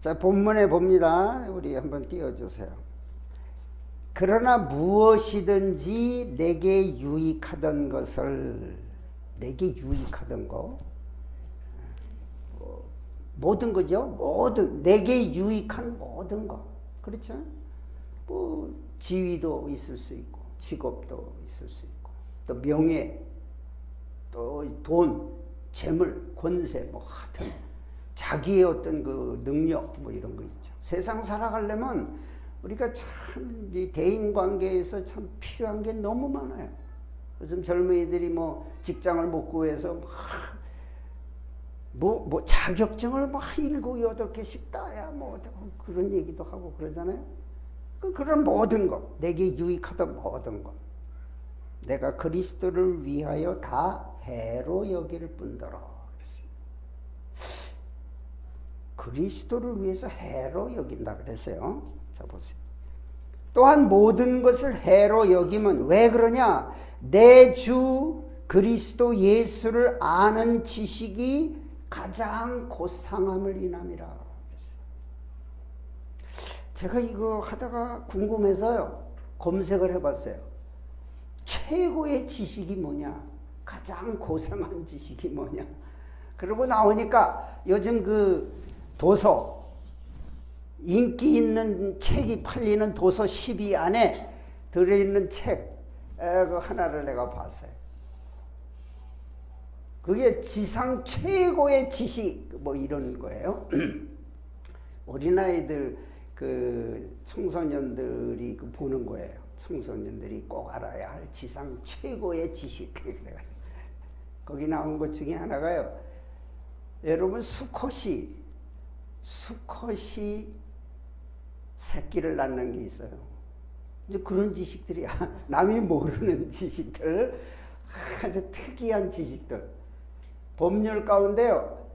자, 본문에 봅니다. 우리 한번 띄워주세요. 그러나 무엇이든지 내게 유익하던 것을, 내게 유익하던 거, 모든 거죠. 모든, 내게 유익한 모든 거. 그렇죠? 뭐 지위도 있을 수 있고, 직업도 있을 수 있고, 또 명예, 또 돈, 재물, 권세, 뭐 하여튼 자기의 어떤 그 능력 뭐 이런 거 있죠. 세상 살아가려면 우리가 참 대인 관계에서 참 필요한 게 너무 많아요. 요즘 젊은이들이 뭐 직장을 못 구해서 뭐 자격증을 뭐 7, 8개씩 따야 뭐 그런 얘기도 하고 그러잖아요. 그런 모든 것, 내게 유익하던 모든 것, 내가 그리스도를 위하여 다 해로 여길 뿐더러. 그리스도를 위해서 해로 여긴다 그랬어요. 자, 보세요. 또한 모든 것을 해로 여기면 왜 그러냐? 내 주 그리스도 예수를 아는 지식이 가장 고상함을 인함이라. 제가 이거 하다가 궁금해서요, 검색을 해봤어요. 최고의 지식이 뭐냐? 가장 고상한 지식이 뭐냐? 그러고 나오니까 요즘 그 도서, 인기 있는 책이 팔리는 도서 10위 안에 들어있는 책 그 하나를 내가 봤어요. 그게 지상 최고의 지식 뭐 이런 거예요. 어린아이들 그 청소년들이 보는 거예요. 청소년들이 꼭 알아야 할 지상 최고의 지식. 거기 나온 것 중에 하나가요. 여러분 수컷이 새끼를 낳는 게 있어요. 이제 그런 지식들이야. 남이 모르는 지식들, 아주 특이한 지식들. 법률 가운데요,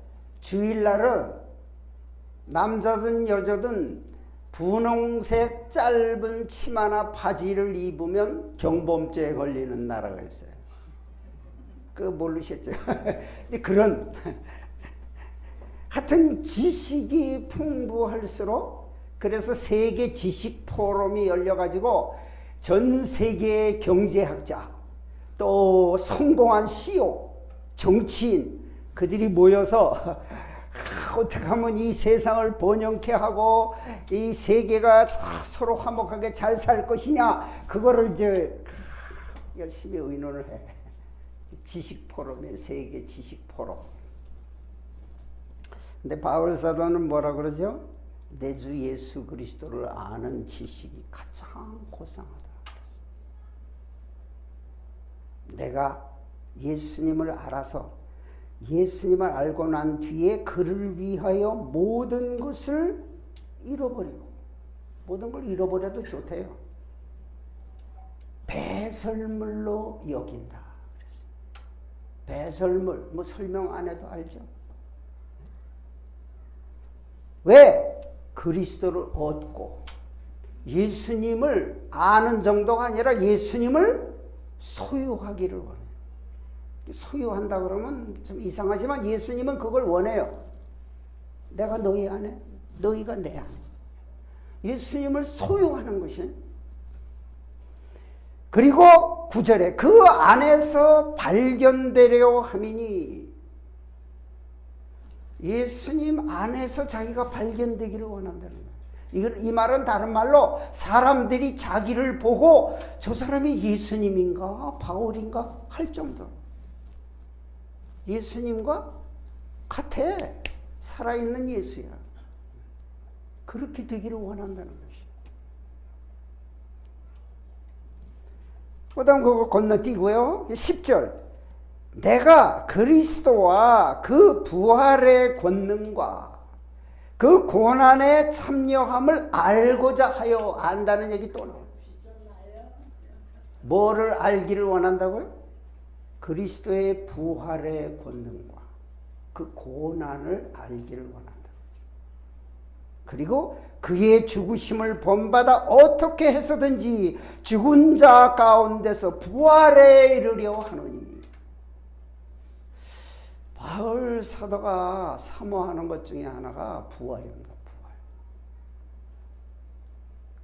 주일날은 남자든 여자든 분홍색 짧은 치마나 바지를 입으면 경범죄에 걸리는 나라가 있어요. 그거 모르셨죠? 그런 하여튼 지식이 풍부할수록, 그래서 세계 지식 포럼이 열려가지고 전 세계의 경제학자, 또 성공한 CEO, 정치인, 그들이 모여서 어떻게 하면 이 세상을 번영케 하고 이 세계가 서로 화목하게 잘 살 것이냐, 그거를 이제 열심히 의논을 해. 지식 포럼의 세계 지식 포럼. 근데 바울 사도는 뭐라 그러죠? 내 주 예수 그리스도를 아는 지식이 가장 고상하다. 내가 예수님을 알아서, 예수님을 알고 난 뒤에 그를 위하여 모든 것을 잃어버리고, 모든 걸 잃어버려도 좋대요. 배설물로 여긴다. 배설물, 뭐 설명 안 해도 알죠? 왜? 그리스도를 얻고 예수님을 아는 정도가 아니라 예수님을 소유하기를 원해요. 소유한다 그러면 좀 이상하지만 예수님은 그걸 원해요. 내가 너희 안에, 너희가 내 안에. 예수님을 소유하는 것이. 그리고 9절에 그 안에서 발견되려 함이니, 예수님 안에서 자기가 발견되기를 원한다는 거예요. 이 말은 다른 말로 사람들이 자기를 보고 저 사람이 예수님인가 바울인가 할 정도로 예수님과 같아. 살아있는 예수야. 그렇게 되기를 원한다는 것이에요. 그 다음 그거 건너뛰고요. 10절. 내가 그리스도와 그 부활의 권능과 그 고난에 참여함을 알고자 하여. 안다는 얘기 또 나와요. 뭐를 알기를 원한다고요? 그리스도의 부활의 권능과 그 고난을 알기를 원한다. 그리고 그의 죽으심을 본받아 어떻게 해서든지 죽은 자 가운데서 부활에 이르려 하노니. 바울 사도가 사모하는 것 중에 하나가 부활입니다. 부활.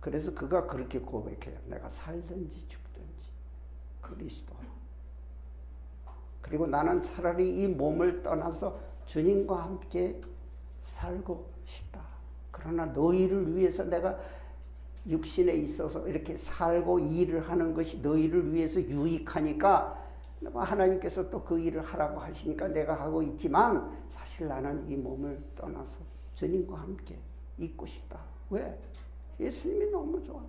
그래서 그가 그렇게 고백해요. 내가 살든지 죽든지 그리스도. 그리고 나는 차라리 이 몸을 떠나서 주님과 함께 살고 싶다. 그러나 너희를 위해서 내가 육신에 있어서 이렇게 살고 일을 하는 것이 너희를 위해서 유익하니까 하나님께서 또 그 일을 하라고 하시니까 내가 하고 있지만 사실 나는 이 몸을 떠나서 주님과 함께 있고 싶다. 왜? 예수님이 너무 좋아서.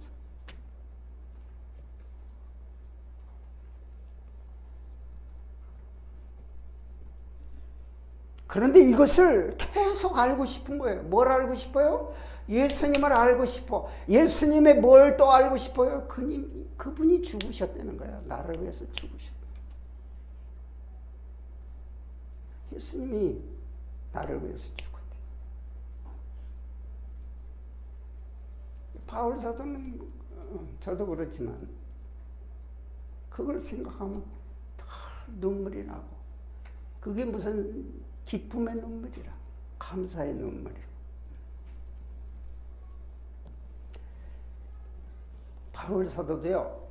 그런데 이것을 계속 알고 싶은 거예요. 뭘 알고 싶어요? 예수님을 알고 싶어. 예수님의 뭘 또 알고 싶어요? 그분이 죽으셨다는 거야. 나를 위해서 죽으셨다. 예수님이 나를 위해서 죽었대. 바울 사도는 저도 그렇지만 그걸 생각하면 눈물이 나고 그게 무슨 기쁨의 눈물이라 감사의 눈물이라. 바울 사도도요.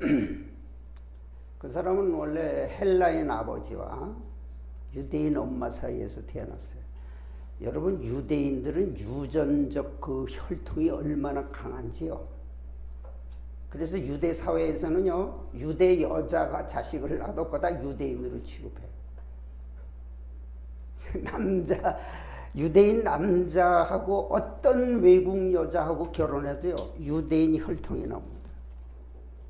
그 사람은 원래 헬라인 아버지와 유대인 엄마 사이에서 태어났어요. 여러분 유대인들은 유전적 그 혈통이 얼마나 강한지요. 그래서 유대 사회에서는요. 유대 여자가 자식을 낳아도 거다 유대인으로 취급해요. 유대인 남자하고 어떤 외국 여자하고 결혼해도요. 유대인 혈통이 나옵니다.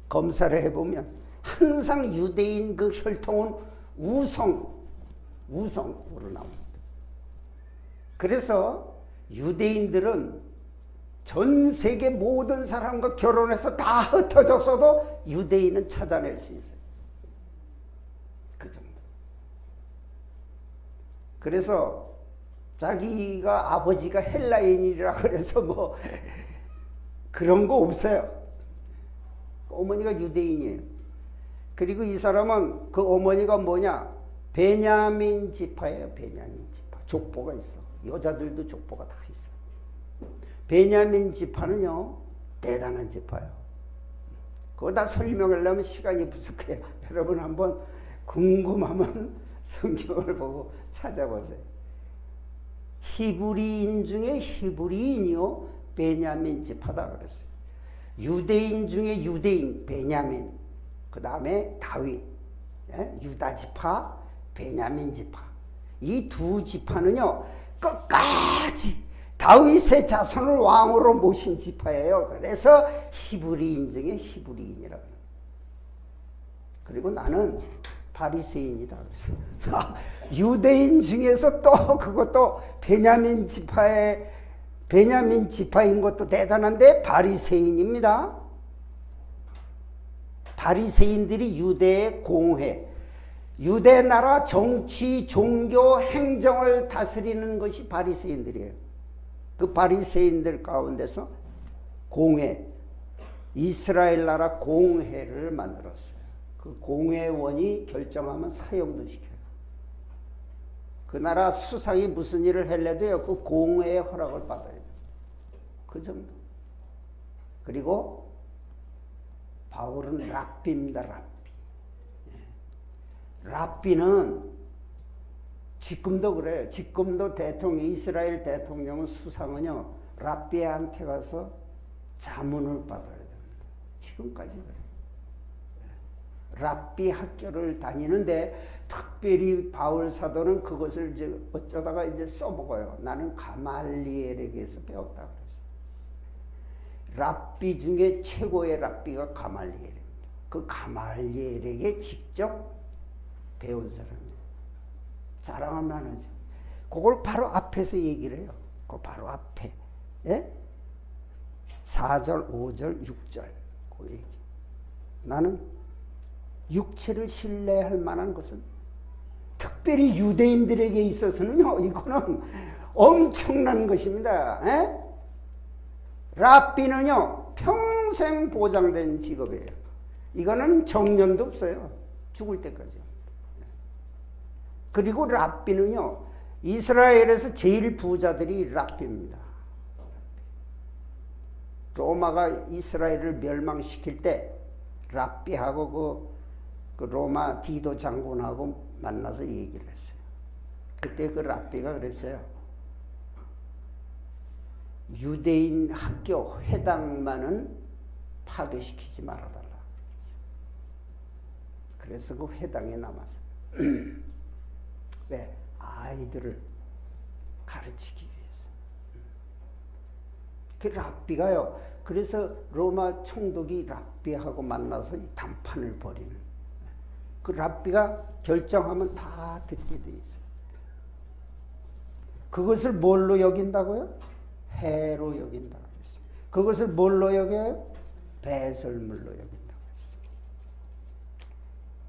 검사를 해보면 항상 유대인 그 혈통은 우성으로 나옵니다. 그래서 유대인들은 전 세계 모든 사람과 결혼해서 다 흩어졌어도 유대인은 찾아낼 수 있어요. 그 정도. 그래서 자기가 아버지가 헬라인이라 그래서 뭐 그런 거 없어요. 어머니가 유대인이에요. 그리고 이 사람은 그 어머니가 뭐냐? 베냐민 지파예요. 베냐민 지파. 족보가 있어. 여자들도 족보가 다 있어. 베냐민 지파는요. 대단한 지파예요. 그거 다 설명하려면 시간이 부족해요. 여러분 한번 궁금하면 성경을 보고 찾아보세요. 히브리인 중에 히브리인이요. 베냐민 지파다 그랬어요. 유대인 중에 유대인 베냐민, 그 다음에 다윗, 유다 지파, 베냐민 지파. 이 두 지파는요 끝까지 다윗의 자손을 왕으로 모신 지파예요. 그래서 히브리인 중에 히브리인이라고 해요. 그리고 나는 바리새인이다. 유대인 중에서 또 그것도 베냐민 지파인 것도 대단한데 바리새인입니다. 바리새인들이 유대의 공회, 유대 나라 정치, 종교, 행정을 다스리는 것이 바리새인들이에요. 그 바리새인들 가운데서 공회, 이스라엘 나라 공회를 만들었어요. 그 공회원이 결정하면 사형도 시켜요. 그 나라 수상이 무슨 일을 할래도요, 그 공회의 허락을 받아야 돼요. 그 정도. 그리고 바울은 랍비입니다, 랍비. 랍비는 지금도 그래요. 지금도 이스라엘 대통령은 수상은요, 랍비한테 가서 자문을 받아야 됩니다. 지금까지 그래요. 랍비 학교를 다니는데 특별히 바울 사도는 그것을 이제 어쩌다가 이제 써먹어요. 나는 가말리엘에게서 배웠다 그랬어요. 랍비 중에 최고의 랍비가 가말리엘입니다. 그 가말리엘에게 직접 배운 사람이에요. 자랑하면 안 하죠. 그걸 바로 앞에서 얘기를 해요. 그 바로 앞에. 예? 4절, 5절, 6절. 그 얘기. 나는 육체를 신뢰할 만한 것은 특별히 유대인들에게 있어서는요, 이거는 엄청난 것입니다. 에? 랍비는요, 평생 보장된 직업이에요. 이거는 정년도 없어요. 죽을 때까지. 그리고 랍비는요, 이스라엘에서 제일 부자들이 랍비입니다. 로마가 이스라엘을 멸망시킬 때 랍비하고 그 로마 디도 장군하고 만나서 얘기를 했어요. 그때 그 랍비가 그랬어요. 유대인 학교 회당만은 파괴시키지 말아달라. 그래서 그 회당에 남았어요. 왜? 아이들을 가르치기 위해서. 그 랍비가요. 그래서 로마 총독이 랍비하고 만나서 이 담판을 벌이는. 그 랍비가 결정하면 다 듣게 돼 있어요. 그것을 뭘로 여긴다고요? 해로 여긴다고 했어요. 그것을 뭘로 여겨요? 배설물로 여긴다고 했어요.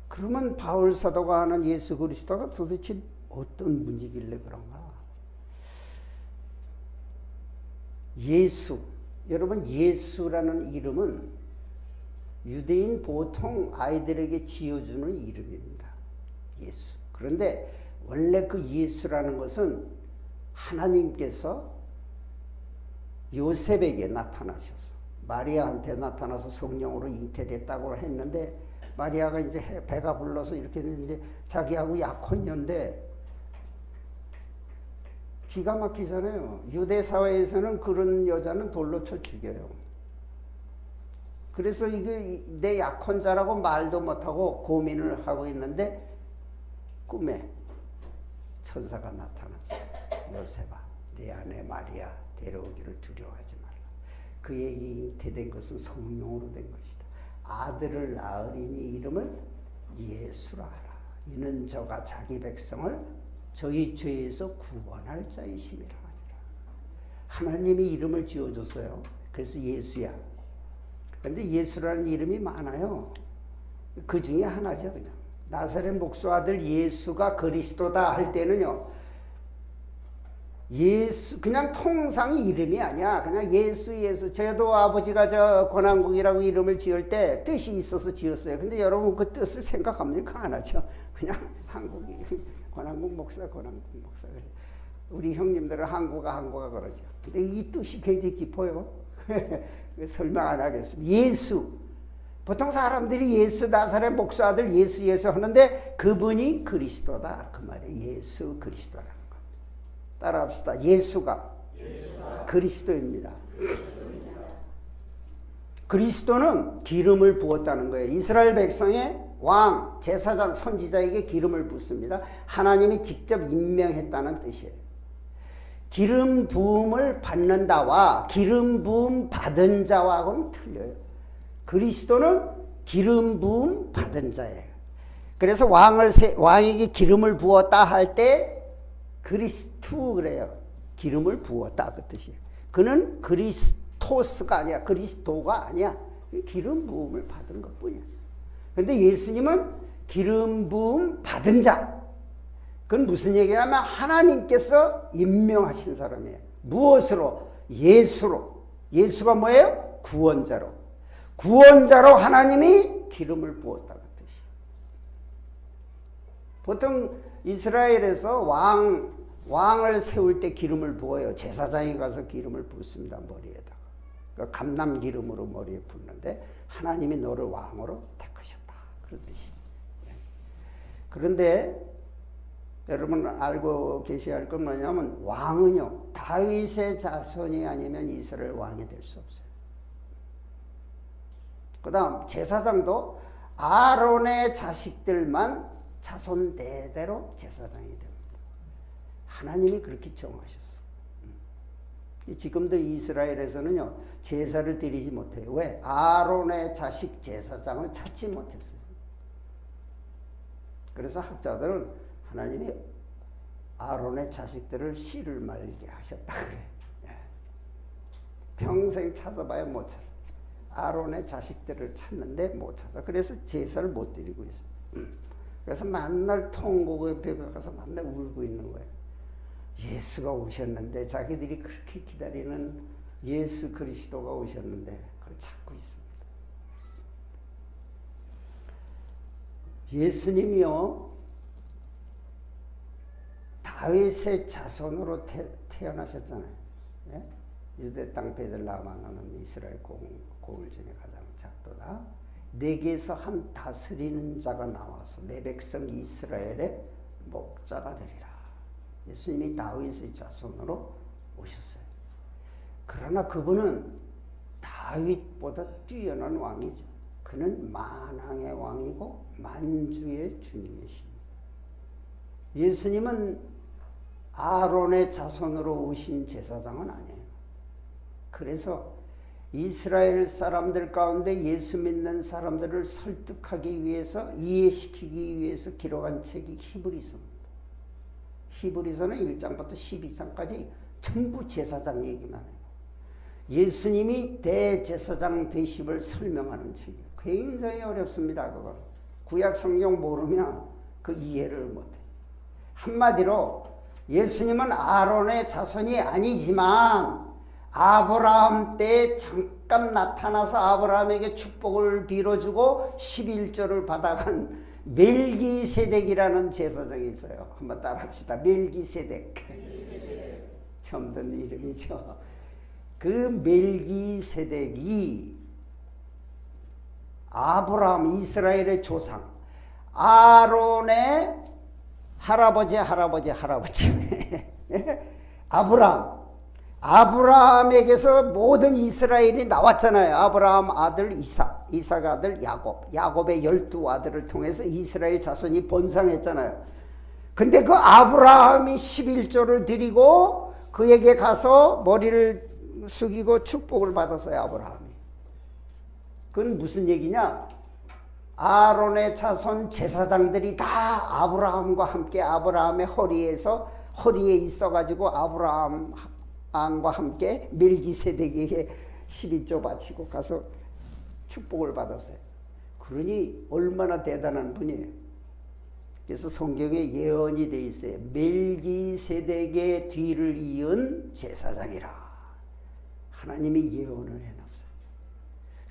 그러면 바울 사도가 하는 예수 그리스도가 도대체 어떤 분이길래 그런가? 예수, 여러분 예수라는 이름은 유대인 보통 아이들에게 지어주는 이름입니다. 예수. 그런데 원래 그 예수라는 것은 하나님께서 요셉에게 나타나셔서 마리아한테 나타나서 성령으로 잉태됐다고 했는데 마리아가 이제 배가 불러서 이렇게 했는데 자기하고 약혼녀인데 기가 막히잖아요. 유대 사회에서는 그런 여자는 돌로 쳐 죽여요. 그래서 이게 내 약혼자라고 말도 못하고 고민을 하고 있는데 꿈에 천사가 나타났어요. 요셉아, 내 아내 마리아 데려오기를 두려워하지 말라. 그의 잉태된 것은 성령으로 된 것이다. 아들을 낳으리니 이름을 예수라 하라. 이는 저가 자기 백성을 저희 죄에서 구원할 자이심이라 하니라. 하나님이 이름을 지어줬어요. 그래서 예수야. 그런데 예수라는 이름이 많아요. 그 중에 하나죠. 그냥 나사렛 목수 아들 예수가 그리스도다 할 때는요, 예수 그냥 통상 이름이 아니야. 그냥 예수. 저도 아버지가 저 권한국이라고 이름을 지을 때 뜻이 있어서 지었어요. 근데 여러분 그 뜻을 생각합니까? 안 하죠. 그냥 한국이 권한국 목사. 우리 형님들은 한국아 그러죠. 근데 이 뜻이 굉장히 깊어요. 설명 안 하겠습니다. 예수. 보통 사람들이 예수 나사렛 목수 아들 예수 하는데 그분이 그리스도다 그 말이에요. 예수 그리스도라는 것. 따라합시다. 예수가 그리스도입니다. 그리스도는 기름을 부었다는 거예요. 이스라엘 백성의 왕, 제사장, 선지자에게 기름을 붓습니다. 하나님이 직접 임명했다는 뜻이에요. 기름 부음을 받는다와 기름 부음 받은 자와는 틀려요. 그리스도는 기름 부음 받은 자예요. 그래서 왕에게 기름을 부었다 할 때 그리스투 그래요. 기름을 부었다 그 뜻이에요. 그는 그리스토스가 아니야. 그리스도가 아니야. 기름 부음을 받은 것뿐이야. 그런데 예수님은 기름 부음 받은 자. 그건 무슨 얘기냐면 하나님께서 임명하신 사람이에요. 무엇으로? 예수로. 예수가 뭐예요? 구원자로. 구원자로 하나님이 기름을 부었다 그 뜻이에요. 보통 이스라엘에서 왕을 세울 때 기름을 부어요. 제사장이 가서 기름을 붓습니다. 머리에다가. 그러니까 감람 기름으로 머리에 붓는데 하나님이 너를 왕으로 택하셨다. 그런 뜻이에요. 그런데 여러분 알고 계셔야 할 건 뭐냐면 왕은요. 다윗의 자손이 아니면 이스라엘 왕이 될 수 없어요. 그 다음 제사장도 아론의 자식들만 자손 대대로 제사장이 됩니다. 하나님이 그렇게 정하셨어. 지금도 이스라엘에서는요. 제사를 드리지 못해요. 왜? 아론의 자식 제사장을 찾지 못했어요. 그래서 학자들은 하나님이 아론의 자식들을 씨를 말게 하셨다 그래. 평생 찾아봐야 못 찾아. 아론의 자식들을 찾는데 못 찾아. 그래서 제사를 못 드리고 있어요. 그래서 맨날 통곡 옆에 가서 맨날 울고 있는 거예요. 예수가 오셨는데 자기들이 그렇게 기다리는 예수 그리스도가 오셨는데 그걸 찾고 있습니다. 예수님이요. 다윗의 자손으로 태어나셨잖아요. 예? 유대 땅 베들레헴은 이스라엘 고을 중에 가장 작도다. 내게서 한 다스리는 자가 나와서 내 백성 이스라엘의 목자가 되리라. 예수님이 다윗의 자손으로 오셨어요. 그러나 그분은 다윗보다 뛰어난 왕이죠. 그는 만왕의 왕이고 만주의 주님이십니다. 예수님은 아론의 자손으로 오신 제사장은 아니에요. 그래서 이스라엘 사람들 가운데 예수 믿는 사람들을 설득하기 위해서, 이해시키기 위해서 기록한 책이 히브리서입니다. 히브리서는 1장부터 12장까지 전부 제사장 얘기만 해요. 예수님이 대제사장 되심을 설명하는 책이에요. 굉장히 어렵습니다. 그거 구약 성경 모르면 그 이해를 못해요. 한마디로 예수님은 아론의 자손이 아니지만 아브라함 때 잠깐 나타나서 아브라함에게 축복을 빌어주고 11조를 받아간 멜기세덱이라는 제사장이 있어요. 한번 따라합시다. 멜기세덱. 처음 듣는 이름이죠. 그 멜기세덱이 아브라함, 이스라엘의 조상, 아론의 할아버지 아브라함에게서 모든 이스라엘이 나왔잖아요. 아브라함 아들 이삭 아들 야곱의 12아들을 통해서 이스라엘 자손이 번성했잖아요. 근데 그 아브라함이 11조를 드리고 그에게 가서 머리를 숙이고 축복을 받았어요. 아브라함이. 그건 무슨 얘기냐? 아론의 자손 제사장들이 다 아브라함과 함께 아브라함의 허리에 있어가지고 아브라함과 함께 멜기세덱에게 12조 바치고 가서 축복을 받았어요. 그러니 얼마나 대단한 분이에요. 그래서 성경에 예언이 되어 있어요. 멜기세덱의 뒤를 이은 제사장이라. 하나님이 예언을 해놨어요.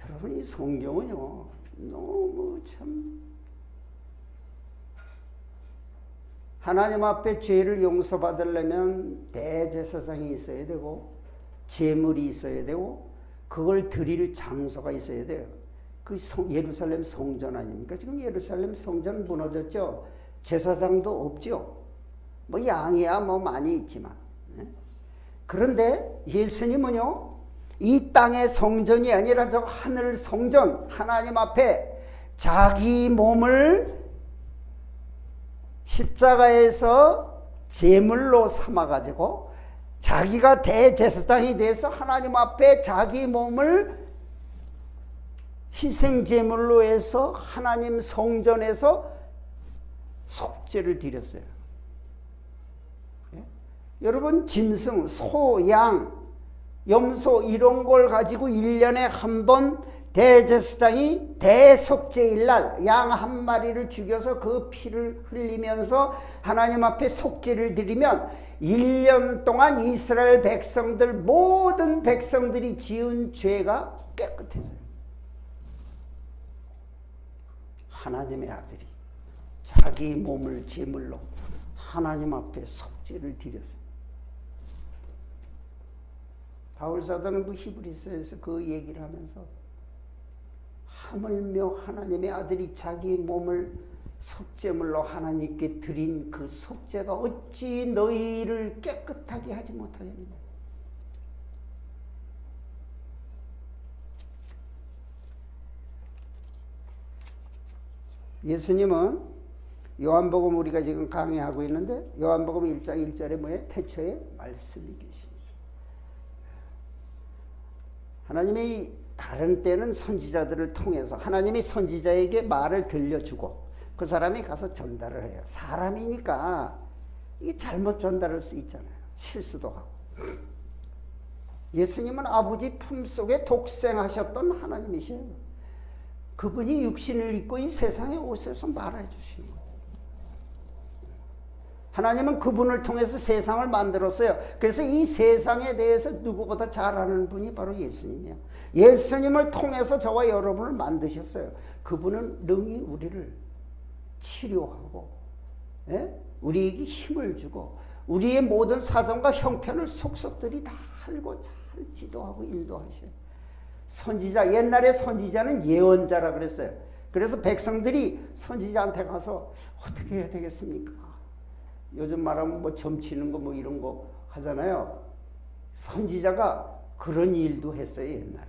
여러분, 이 성경은요 너무 참 하나님 앞에 죄를 용서받으려면 대제사장이 있어야 되고 제물이 있어야 되고 그걸 드릴 장소가 있어야 돼요. 그 예루살렘 성전 아닙니까? 지금 예루살렘 성전 무너졌죠. 제사장도 없죠. 뭐 양이야 뭐 많이 있지만. 그런데 예수님은요 이 땅의 성전이 아니라 저 하늘 성전, 하나님 앞에 자기 몸을 십자가에서 제물로 삼아가지고 자기가 대제사장이 돼서 하나님 앞에 자기 몸을 희생제물로 해서 하나님 성전에서 속죄를 드렸어요. 여러분, 짐승, 소, 양, 염소 이런 걸 가지고 1년에 한 번 대제사장이 대속죄일날 양 한 마리를 죽여서 그 피를 흘리면서 하나님 앞에 속죄를 드리면 1년 동안 이스라엘 백성들 모든 백성들이 지은 죄가 깨끗해져요. 하나님의 아들이 자기 몸을 제물로 하나님 앞에 속죄를 드렸어요. 바울사도는 그 히브리서에서 그 얘기를 하면서 하물며 하나님의 아들이 자기 몸을 속죄물로 하나님께 드린 그 속죄가 어찌 너희를 깨끗하게 하지 못하겠느냐. 예수님은 요한복음 우리가 지금 강의하고 있는데 요한복음 1장 1절에 뭐예요? 태초에 말씀이 계십니다. 하나님이 다른 때는 선지자들을 통해서 하나님이 선지자에게 말을 들려주고 그 사람이 가서 전달을 해요. 사람이니까 이게 잘못 전달할 수 있잖아요. 실수도 하고. 예수님은 아버지 품속에 독생하셨던 하나님이시에요. 그분이 육신을 입고 이 세상에 오셔서 말해 주신 거예요. 하나님은 그분을 통해서 세상을 만들었어요. 그래서 이 세상에 대해서 누구보다 잘 아는 분이 바로 예수님이에요. 예수님을 통해서 저와 여러분을 만드셨어요. 그분은 능히 우리를 치료하고 우리에게 힘을 주고 우리의 모든 사정과 형편을 속속들이 다 알고 잘 지도하고 인도하셔요. 선지자, 옛날에 선지자는 예언자라 그랬어요. 그래서 백성들이 선지자한테 가서 어떻게 해야 되겠습니까? 요즘 말하면 뭐 점치는 거 뭐 이런 거 하잖아요. 선지자가 그런 일도 했어요, 옛날에.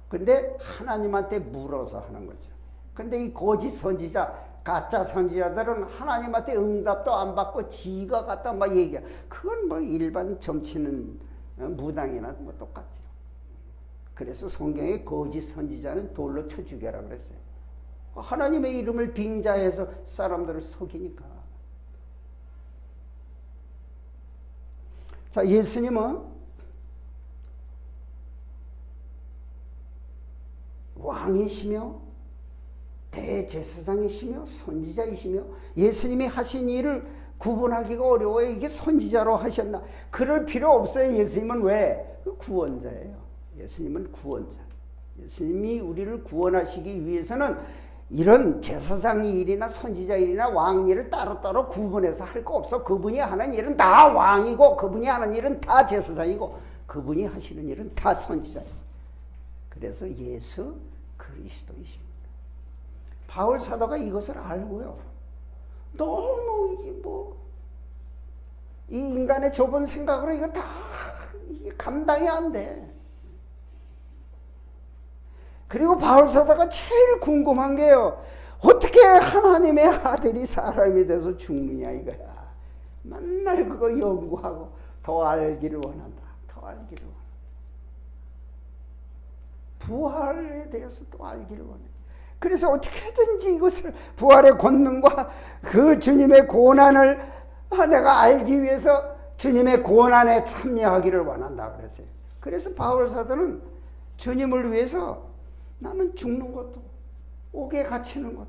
근데 하나님한테 물어서 하는 거죠. 근데 이 거짓 선지자, 가짜 선지자들은 하나님한테 응답도 안 받고 지가 갖다 막 얘기해. 그건 뭐 일반 점치는 무당이나 뭐 똑같죠. 그래서 성경에 거짓 선지자는 돌로 쳐 죽여라 그랬어요. 하나님의 이름을 빙자해서 사람들을 속이니까. 자, 예수님은 왕이시며 대제사장이시며 선지자이시며 예수님이 하신 일을 구분하기가 어려워요. 이게 선지자로 하셨나? 그럴 필요 없어요. 예수님은 왜? 구원자예요. 예수님은 구원자. 예수님이 우리를 구원하시기 위해서는 이런 제사장 일이나 선지자 일이나 왕 일을 따로따로 구분해서 할 거 없어. 그분이 하는 일은 다 왕이고 그분이 하는 일은 다 제사장이고 그분이 하시는 일은 다 선지자예요. 그래서 예수 그리스도이십니다. 바울 사도가 이것을 알고요. 너무 이게 이 인간의 좁은 생각으로 이거 다 이게 감당이 안 돼. 그리고 바울 사도가 제일 궁금한 게요. 어떻게 하나님의 아들이 사람이 돼서 죽느냐 이거야. 맨날 그거 연구하고 더 알기를 원한다. 더 알기를 원한다. 부활에 대해서 또 알기를 원해. 그래서 어떻게든지 이것을 부활의 권능과 그 주님의 고난을 내가 알기 위해서 주님의 고난에 참여하기를 원한다 그랬어요. 그래서 바울 사도는 주님을 위해서 나는 죽는 것도 옥에 갇히는 것도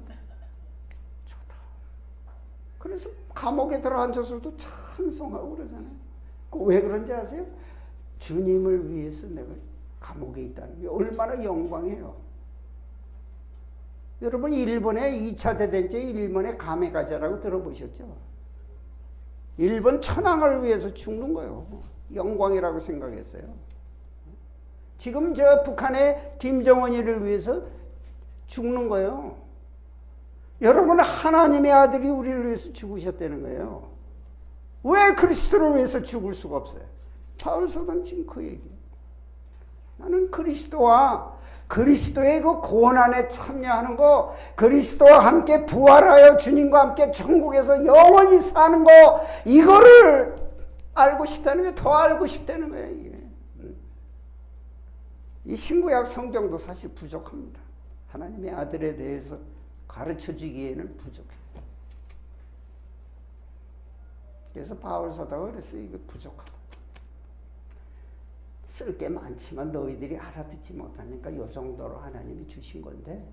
좋다. 그래서 감옥에 들어앉아서도 찬송하고 그러잖아요. 왜 그런지 아세요? 주님을 위해서 내가 감옥에 있다는 게 얼마나 영광이에요. 여러분 일본에 2차 대전때 일본의 가메가제라고 들어보셨죠? 일본 천황을 위해서 죽는 거예요. 영광이라고 생각했어요. 지금 저 북한의 김정은이를 위해서 죽는 거예요. 여러분 하나님의 아들이 우리를 위해서 죽으셨다는 거예요. 왜 그리스도를 위해서 죽을 수가 없어요? 바울 사도는 지금 그 얘기예요. 나는 그리스도와 그리스도의 그 고난에 참여하는 거, 그리스도와 함께 부활하여 주님과 함께 천국에서 영원히 사는 거, 이거를 알고 싶다는 게 더 알고 싶다는 거예요. 이게. 이 신구약 성경도 사실 부족합니다. 하나님의 아들에 대해서 가르쳐 주기에는 부족해요. 그래서 바울 사도가 그랬어요. 이거 부족하다. 쓸 게 많지만 너희들이 알아듣지 못하니까 요 정도로 하나님이 주신 건데,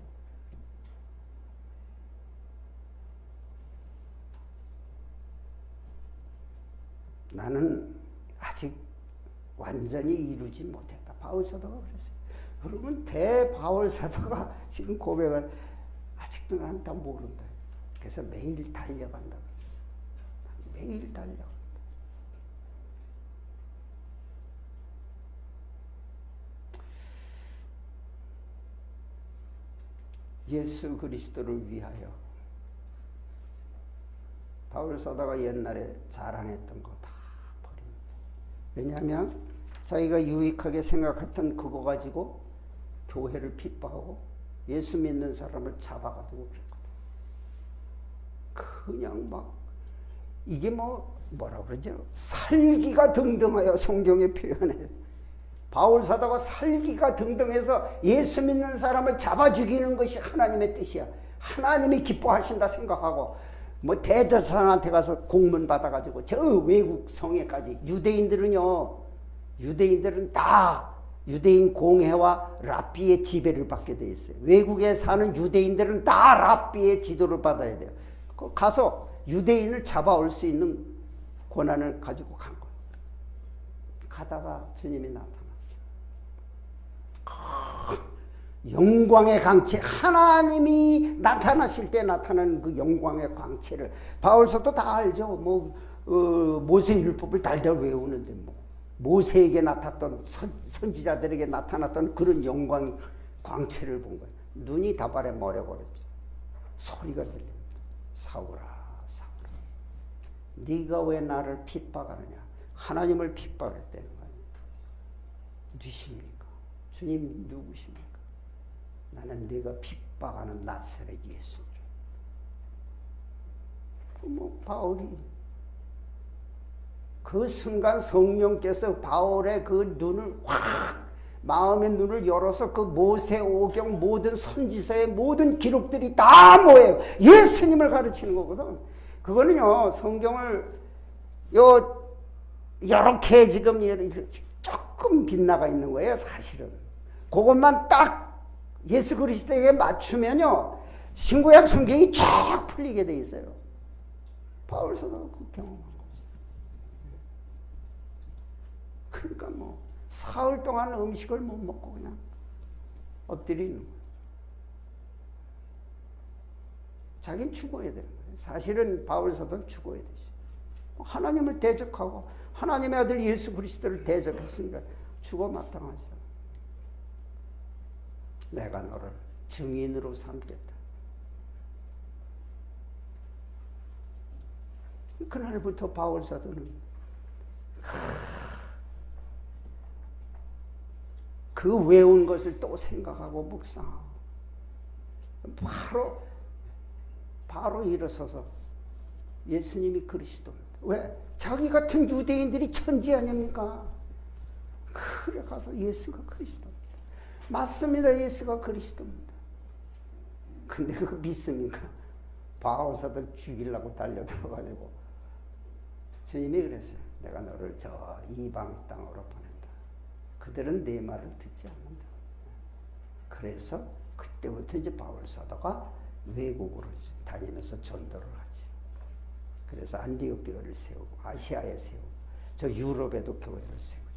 나는 아직 완전히 이루지 못했다. 바울 사도가 그랬어요. 여러분 대바울 사도가 지금 고백을 아직도 난 다 모른다. 그래서 매일 달려간다 그랬어요. 매일 달려간다. 예수 그리스도를 위하여 바울 사도가 옛날에 자랑했던 거 다 버립니다. 왜냐하면 자기가 유익하게 생각했던 그거 가지고 교회를 핍박하고 예수 믿는 사람을 잡아가지고 그랬거든. 그냥 막 이게 뭐라 그러죠? 살기가 등등하여 성경에 표현해. 바울 사도가 살기가 등등해서 예수 믿는 사람을 잡아 죽이는 것이 하나님의 뜻이야. 하나님이 기뻐하신다 생각하고 대제사장한테 가서 공문 받아가지고 저 외국 성에까지 유대인들은 다 유대인 공회와 랍비의 지배를 받게 돼 있어요. 외국에 사는 유대인들은 다 랍비의 지도를 받아야 돼요. 가서 유대인을 잡아올 수 있는 권한을 가지고 간 거예요. 가다가 주님이 나타났어요. 영광의 광채, 하나님이 나타나실 때 나타나는 그 영광의 광채를 바울 사도 다 알죠. 모세 율법을 달달 외우는데 모세에게 나타났던 선지자들에게 나타났던 그런 영광 광채를 본 거예요. 눈이 다발에 머려버렸죠. 소리가 들립니다. 사울아, 사울아, 네가 왜 나를 핍박하느냐. 하나님을 핍박했다는 거예요. 누구십니까? 주님 누구십니까? 나는 네가 핍박하는 나사렛 예수니라. 바울이 그 순간 성령께서 바울의 그 눈을 확, 마음의 눈을 열어서 그 모세 오경 모든 선지서의 모든 기록들이 다 뭐예요? 예수님을 가르치는 거거든. 그거는요, 성경을 이렇게 지금 조금 빗나가 있는 거예요, 사실은. 그것만 딱 예수 그리스도에게 맞추면요, 신구약 성경이 쫙 풀리게 돼 있어요. 바울 사도가 그 경험한 거죠. 그러니까 사흘 동안 음식을 못 먹고 그냥 엎드리는 거예요. 자기는 죽어야 되는 거예요. 사실은 바울 사도는 죽어야 되지. 하나님을 대적하고 하나님의 아들 예수 그리스도를 대적했으니까 죽어 마땅하죠. 내가 너를 증인으로 삼겠다. 그날부터 바울 사도는 그 외운 것을 또 생각하고 묵상하고 바로 일어서서 예수님이 그리스도입니다. 왜? 자기 같은 유대인들이 천지 아닙니까? 그래 가서 예수가 그리스도입니다. 맞습니다. 예수가 그리스도입니다. 근데 그거 믿습니까? 바울사도 죽이려고 달려들어가지고 주님이 그랬어요. 내가 너를 저 이방 땅으로 보낸다. 그들은 내 말을 듣지 않는다. 그래서 그때부터 이제 바울사도가 외국으로 다니면서 전도를 하지. 그래서 안디옥 교회를 세우고 아시아에 세우고 저 유럽에도 교회를 세우죠.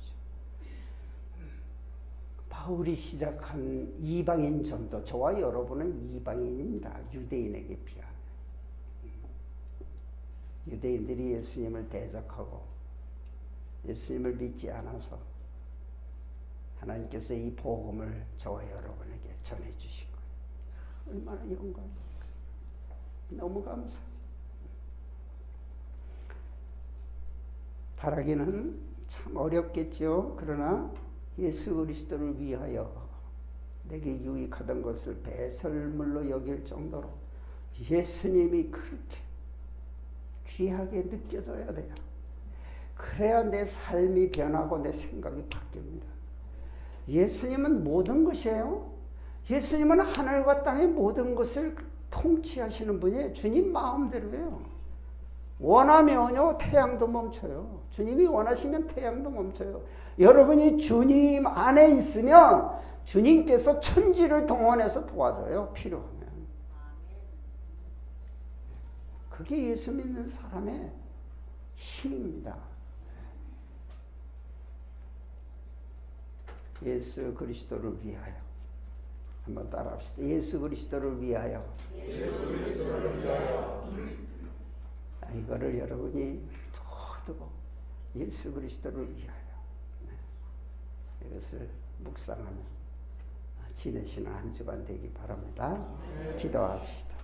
바울이 시작한 이방인 전도, 저와 여러분은 이방인입니다. 유대인에게 비하면. 유대인들이 예수님을 대적하고 예수님을 믿지 않아서 하나님께서 이 복음을 저와 여러분에게 전해주신 거예요. 얼마나 영광입니까? 너무 감사하죠. 바라기는 참 어렵겠죠. 그러나 예수 그리스도를 위하여 내게 유익하던 것을 배설물로 여길 정도로 예수님이 그렇게 귀하게 느껴져야 돼요. 그래야 내 삶이 변하고 내 생각이 바뀝니다. 예수님은 모든 것이에요. 예수님은 하늘과 땅의 모든 것을 통치하시는 분이에요. 주님 마음대로예요. 원하면요 태양도 멈춰요. 주님이 원하시면 태양도 멈춰요. 여러분이 주님 안에 있으면 주님께서 천지를 동원해서 도와줘요. 필요하면. 그게 예수 믿는 사람의 힘입니다. 예수 그리스도를 위하여. 한번 따라합시다. 예수 그리스도를 위하여. 예수 그리스도를 위하여. 이거를 여러분이 두고 예수 그리스도를 위하여 이것을 묵상하며 지내시는 한 주간 되기 바랍니다. 기도합시다.